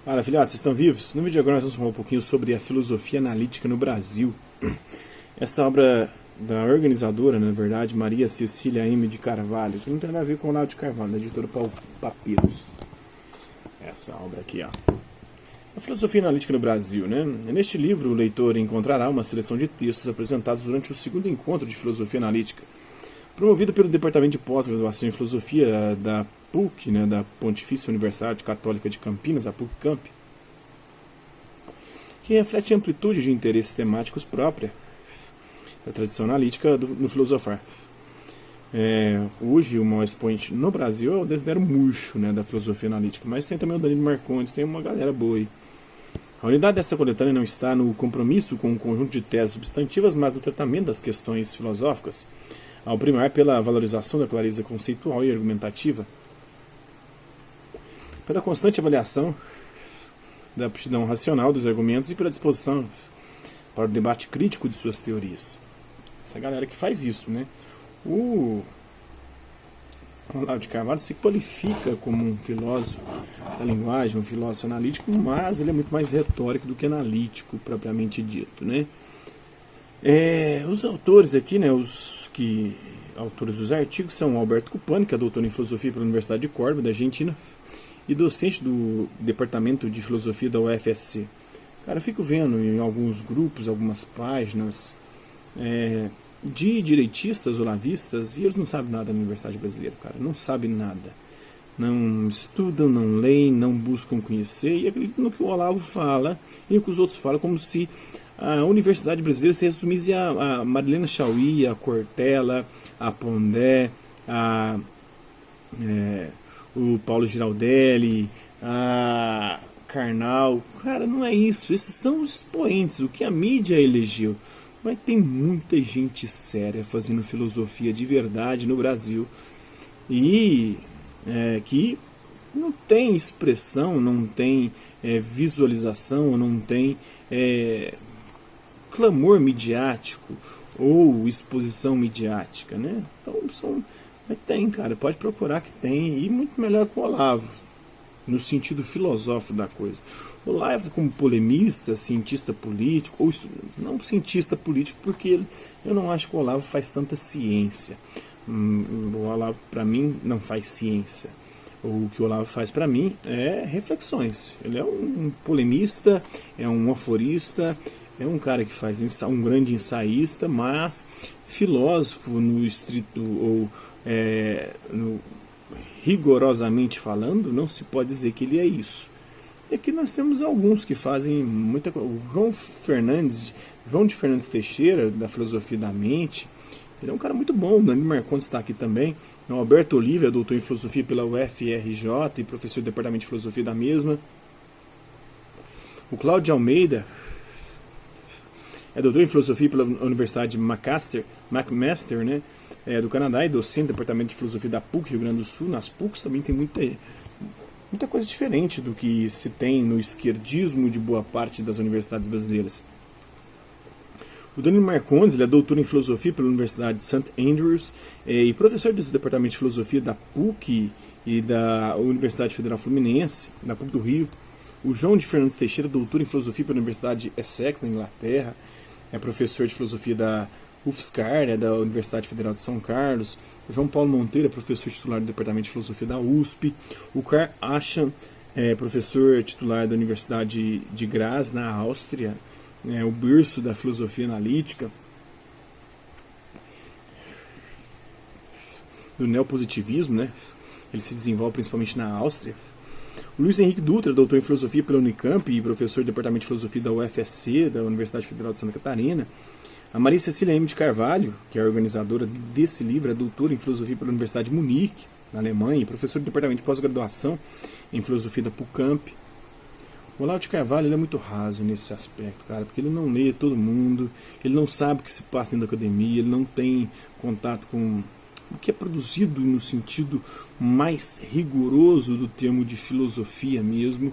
Fala, filhotes, vocês estão vivos? No vídeo agora nós vamos falar um pouquinho sobre a filosofia analítica no Brasil. Essa obra da organizadora, na verdade, Maria Cecília M. de Carvalho, que não tem nada a ver com o Olavo de Carvalho, da editora Papiros. Essa obra aqui, ó. A filosofia analítica no Brasil, né? Neste livro, o leitor encontrará uma seleção de textos apresentados durante o segundo encontro de filosofia analítica, promovido pelo Departamento de Pós-Graduação em Filosofia da PUC, né, da Pontifícia Universidade Católica de Campinas, a PUC-Camp, que reflete a amplitude de interesses temáticos própria da tradição analítica no filosofar. Hoje, o maior expoente no Brasil é o Desidério Murcho, né, da filosofia analítica, mas tem também o Danilo Marcondes, tem uma galera boa aí. A unidade dessa coletânea não está no compromisso com um conjunto de teses substantivas, mas no tratamento das questões filosóficas, ao primar pela valorização da clareza conceitual e argumentativa, pela constante avaliação da aptidão racional dos argumentos e pela disposição para o debate crítico de suas teorias. Essa galera que faz isso, né? O Olavo de Carvalho se qualifica como um filósofo da linguagem, um filósofo analítico, mas ele é muito mais retórico do que analítico, propriamente dito, né? Os autores aqui, né, autores dos artigos são Alberto Cupani, que é doutor em filosofia pela Universidade de Córdoba, da Argentina, e docente do Departamento de Filosofia da UFSC. Cara, eu fico vendo em alguns grupos, algumas páginas de direitistas olavistas, e eles não sabem nada da Universidade Brasileira, cara, não sabem nada. Não estudam, não leem, não buscam conhecer, e acreditam no que o Olavo fala e no que os outros falam, como se a Universidade Brasileira se resumisse a Marilena Chauí, a Cortella, a Pondé, o Paulo Giraldelli, a Karnal. Cara, não é isso. Esses são os expoentes, o que a mídia elegeu. Mas tem muita gente séria fazendo filosofia de verdade no Brasil e que não tem expressão, não tem visualização, não tem clamor midiático ou exposição midiática, né? Então mas tem, cara, pode procurar que tem, e muito melhor que o Olavo, no sentido filosófico da coisa. O Olavo como polemista, cientista político, ou não cientista político, porque eu não acho que o Olavo faz tanta ciência. O Olavo, para mim, não faz ciência. O que o Olavo faz para mim é reflexões. Ele é um polemista, é um aforista, é um cara que faz um grande ensaísta, mas filósofo no estrito ou rigorosamente falando, não se pode dizer que ele é isso. E aqui nós temos alguns que fazem muita coisa. O João de Fernandes Teixeira, da Filosofia da Mente, ele é um cara muito bom. O Danilo Marcondes está aqui também. O Alberto Oliva, doutor em Filosofia pela UFRJ e professor do Departamento de Filosofia da mesma. O Cláudio Almeida é doutor em Filosofia pela Universidade McMaster, né, do Canadá, e docente do Departamento de Filosofia da PUC, Rio Grande do Sul. Nas PUCs também tem muita coisa diferente do que se tem no esquerdismo de boa parte das universidades brasileiras. O Danilo Marcondes, ele é doutor em Filosofia pela Universidade de St. Andrews e professor do Departamento de Filosofia da PUC e da Universidade Federal Fluminense, da PUC do Rio. O João de Fernandes Teixeira, doutor em Filosofia pela Universidade de Essex, na Inglaterra, é professor de Filosofia da UFSCar, né, da Universidade Federal de São Carlos. O João Paulo Monteiro é professor titular do Departamento de Filosofia da USP. O Karl Ascham é professor titular da Universidade de Graz, na Áustria, o berço da filosofia analítica, do neopositivismo, né? Ele se desenvolve principalmente na Áustria. O Luiz Henrique Dutra, doutor em Filosofia pela Unicamp e professor do Departamento de Filosofia da UFSC, da Universidade Federal de Santa Catarina. A Maria Cecília M. de Carvalho, que é a organizadora desse livro, é doutora em Filosofia pela Universidade de Munique, na Alemanha, e professor do Departamento de Pós-Graduação em Filosofia da PUC-Camp. O Olavo de Carvalho, ele é muito raso nesse aspecto, cara, porque ele não lê todo mundo, ele não sabe o que se passa dentro da academia, ele não tem contato com o que é produzido no sentido mais rigoroso do termo de filosofia mesmo.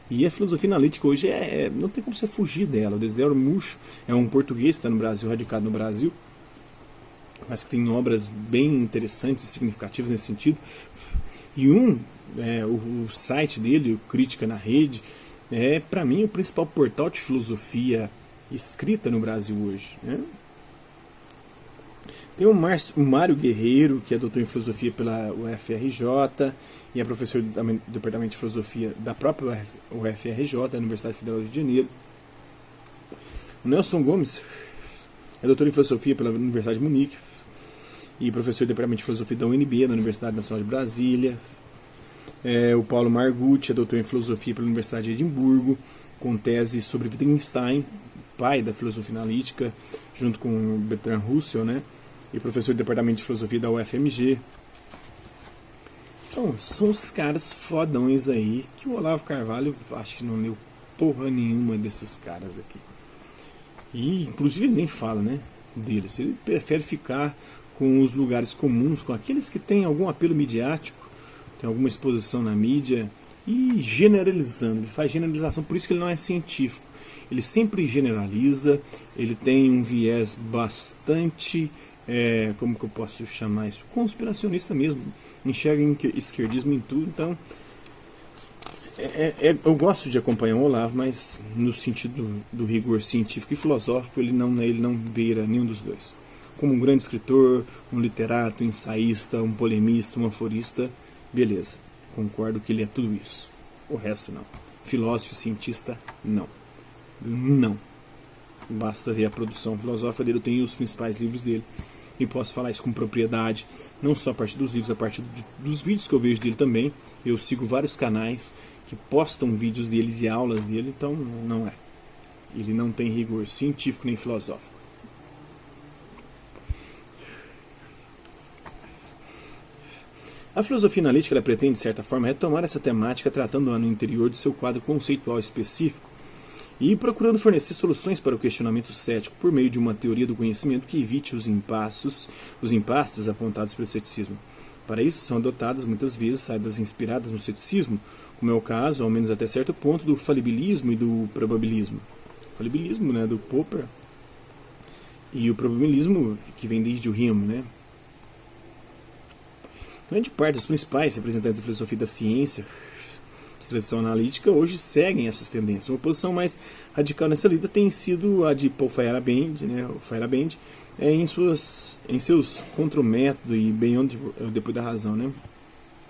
E a filosofia analítica hoje não tem como você fugir dela. O Desidério Murcho é um português que está no Brasil, radicado no Brasil, mas que tem obras bem interessantes e significativas nesse sentido. E o site dele, o Crítica na Rede, é, para mim, o principal portal de filosofia escrita no Brasil hoje, né? Tem o Mário Guerreiro, que é doutor em filosofia pela UFRJ e é professor do departamento de filosofia da própria UFRJ, da Universidade Federal do Rio de Janeiro. O Nelson Gomes é doutor em filosofia pela Universidade de Munique e professor do departamento de filosofia da UNB, da Universidade Nacional de Brasília. O Paulo Margutti é doutor em filosofia pela Universidade de Edimburgo, com tese sobre Wittgenstein, pai da filosofia analítica, junto com o Bertrand Russell, né? E professor do departamento de filosofia da UFMG. Então, são os caras fodões aí, que o Olavo Carvalho acho que não leu porra nenhuma desses caras aqui. E, inclusive, ele nem fala, né, deles. Ele prefere ficar com os lugares comuns, com aqueles que têm algum apelo midiático, tem alguma exposição na mídia, e generalizando. Ele faz generalização, por isso que ele não é científico. Ele sempre generaliza, ele tem um viés bastante... como que eu posso chamar isso? Conspiracionista mesmo, enxerga esquerdismo em tudo. Então eu gosto de acompanhar o Olavo, mas no sentido do rigor científico e filosófico ele não beira nenhum dos dois. Como um grande escritor, um literato, um ensaísta, um polemista, um aforista, beleza, concordo que ele é tudo isso. O resto não. Filósofo e cientista, não. Basta ver a produção filosófica dele. Eu tenho os principais livros dele e posso falar isso com propriedade, não só a partir dos livros, a partir dos vídeos que eu vejo dele também. Eu sigo vários canais que postam vídeos dele e aulas dele, então não é. Ele não tem rigor científico nem filosófico. A filosofia analítica ela pretende, de certa forma, retomar essa temática tratando-a no interior de seu quadro conceitual específico e procurando fornecer soluções para o questionamento cético por meio de uma teoria do conhecimento que evite os impasses apontados pelo ceticismo. Para isso, são adotadas muitas vezes saídas inspiradas no ceticismo, como é o caso, ao menos até certo ponto, do falibilismo e do probabilismo. O falibilismo, né, do Popper, e o probabilismo, que vem desde o Hume, né? Grande parte dos principais representantes da filosofia da ciência de tradição analítica hoje seguem essas tendências. Uma posição mais radical nessa lida tem sido a de Paul Feyerabend, né, o Feyerabend, em seus Contra o Método e Beyond, depois da razão, né,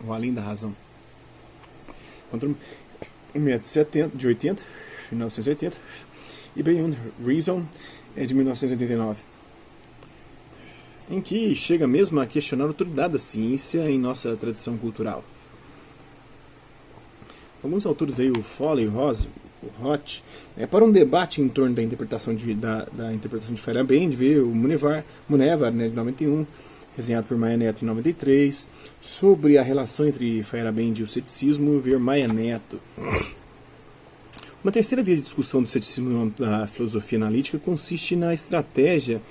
ou Além da Razão. Contra o Método de 1980, e Beyond Reason de 1989. Em que chega mesmo a questionar a autoridade da ciência em nossa tradição cultural. Alguns autores aí, o Foley, o Roth, para um debate em torno da interpretação de Feyerabend, vê o Munevar, né, de 91, resenhado por Maia Neto em 93, sobre a relação entre Feyerabend e o ceticismo, ver Maia Neto. Uma terceira via de discussão do ceticismo da filosofia analítica consiste na estratégia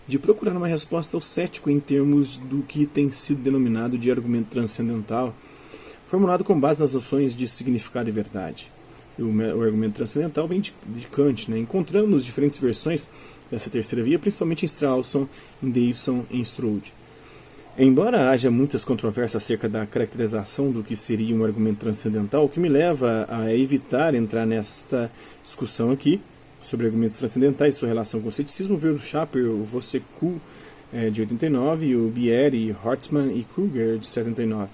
de procurar uma resposta ao cético em termos do que tem sido denominado de argumento transcendental, formulado com base nas noções de significado e verdade. O argumento transcendental vem de Kant, né? Encontramos diferentes versões dessa terceira via, principalmente em Strawson, em Davidson e em Stroud. Embora haja muitas controvérsias acerca da caracterização do que seria um argumento transcendental, o que me leva a evitar entrar nesta discussão aqui, sobre argumentos transcendentais e sua relação com o ceticismo, ver o Schapper, o Vosseku, de 89, e o Bieri, Horstmann e Kruger, de 79.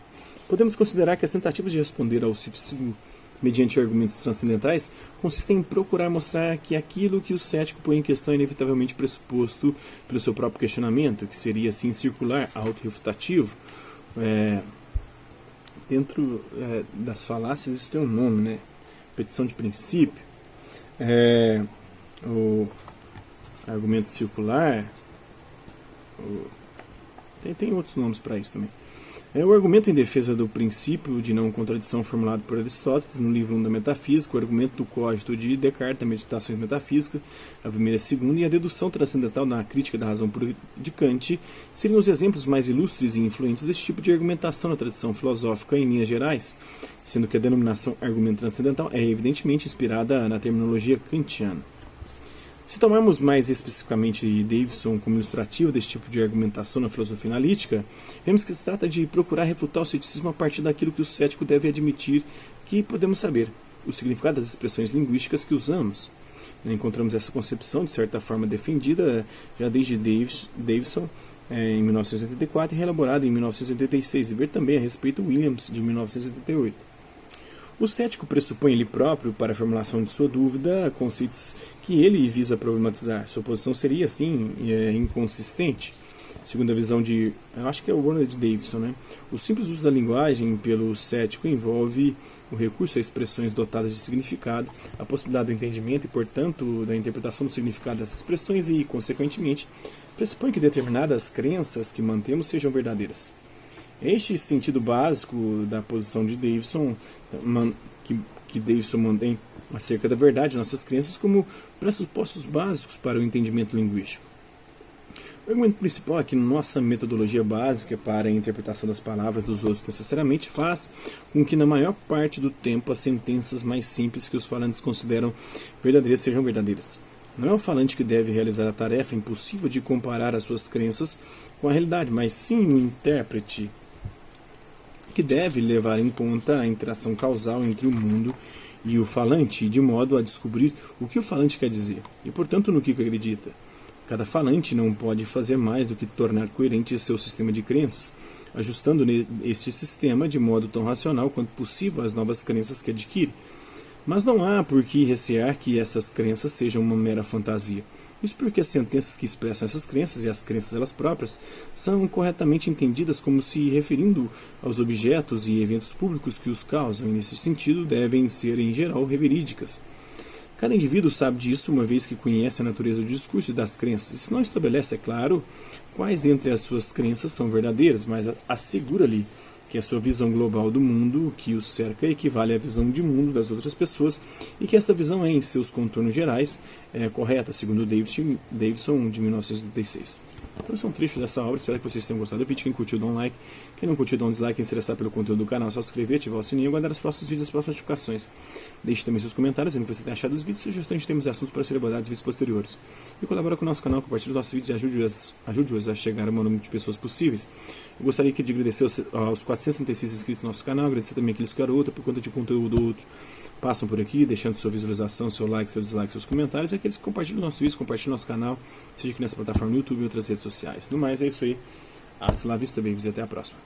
Podemos considerar que as tentativas de responder ao ceticismo mediante argumentos transcendentais consistem em procurar mostrar que aquilo que o cético põe em questão é inevitavelmente pressuposto pelo seu próprio questionamento, que seria assim circular, autorrefutativo. Dentro das falácias isso tem um nome, né? Petição de princípio. O argumento circular, tem outros nomes para isso também. O argumento em defesa do princípio de não contradição formulado por Aristóteles no livro 1 da Metafísica, o argumento do cogito de Descartes, a Meditações Metafísicas, a primeira e a segunda, e a dedução transcendental na crítica da razão pura de Kant, seriam os exemplos mais ilustres e influentes desse tipo de argumentação na tradição filosófica em linhas gerais, sendo que a denominação argumento transcendental é evidentemente inspirada na terminologia kantiana. Se tomarmos mais especificamente Davidson como ilustrativo desse tipo de argumentação na filosofia analítica, vemos que se trata de procurar refutar o ceticismo a partir daquilo que o cético deve admitir que podemos saber, o significado das expressões linguísticas que usamos. Encontramos essa concepção, de certa forma, defendida já desde Davidson, em 1984, e reelaborada em 1986, e ver também a respeito Williams, de 1988. O cético pressupõe ele próprio, para a formulação de sua dúvida, conceitos que ele visa problematizar. Sua posição seria, assim, inconsistente. Segundo a visão de, eu acho que é o Ronald Davidson, né? O simples uso da linguagem pelo cético envolve o recurso a expressões dotadas de significado, a possibilidade do entendimento e, portanto, da interpretação do significado dessas expressões e, consequentemente, pressupõe que determinadas crenças que mantemos sejam verdadeiras. Este sentido básico da posição de Davidson, que Davidson mantém acerca da verdade de nossas crenças como pressupostos básicos para o entendimento linguístico. O argumento principal é que nossa metodologia básica para a interpretação das palavras dos outros necessariamente faz com que, na maior parte do tempo, as sentenças mais simples que os falantes consideram verdadeiras sejam verdadeiras. Não é o falante que deve realizar a tarefa impossível de comparar as suas crenças com a realidade, mas sim o intérprete, que deve levar em conta a interação causal entre o mundo e o falante, de modo a descobrir o que o falante quer dizer, e, portanto, no que acredita. Cada falante não pode fazer mais do que tornar coerente seu sistema de crenças, ajustando este sistema de modo tão racional quanto possível às novas crenças que adquire. Mas não há por que recear que essas crenças sejam uma mera fantasia. Isso porque as sentenças que expressam essas crenças e as crenças elas próprias são corretamente entendidas como se referindo aos objetos e eventos públicos que os causam, e nesse sentido devem ser, em geral, verídicas. Cada indivíduo sabe disso, uma vez que conhece a natureza do discurso e das crenças. Isso não estabelece, é claro, quais dentre as suas crenças são verdadeiras, mas assegura-lhe que a sua visão global do mundo que o cerca equivale à visão de mundo das outras pessoas e que essa visão é, em seus contornos gerais, correta, segundo Davidson, de 1986. Então, são trechos dessa obra, espero que vocês tenham gostado do vídeo. Quem curtiu, dá um like. Quem não curtiu, dá um dislike. Quem se interessar pelo conteúdo do canal, é só se inscrever, ativar o sininho e aguardar os próximos vídeos e as próximas notificações. Deixe também seus comentários, dizendo o que você tem achado dos vídeos, sugestões de temas e assuntos para serem abordados em vídeos posteriores. E colabora com o nosso canal, compartilhe os nossos vídeos e ajude-os a chegar ao maior número de pessoas possíveis. Eu gostaria de agradecer aos 466 inscritos no nosso canal, agradecer também aqueles garotos por conta de conteúdo outro passam por aqui, deixando sua visualização, seu like, seu dislike, seus comentários, e aqueles que compartilham o nosso vídeo, compartilham o nosso canal, seja aqui nessa plataforma no YouTube e outras redes sociais. No mais, é isso aí. Hasta la vista, babies, e até a próxima.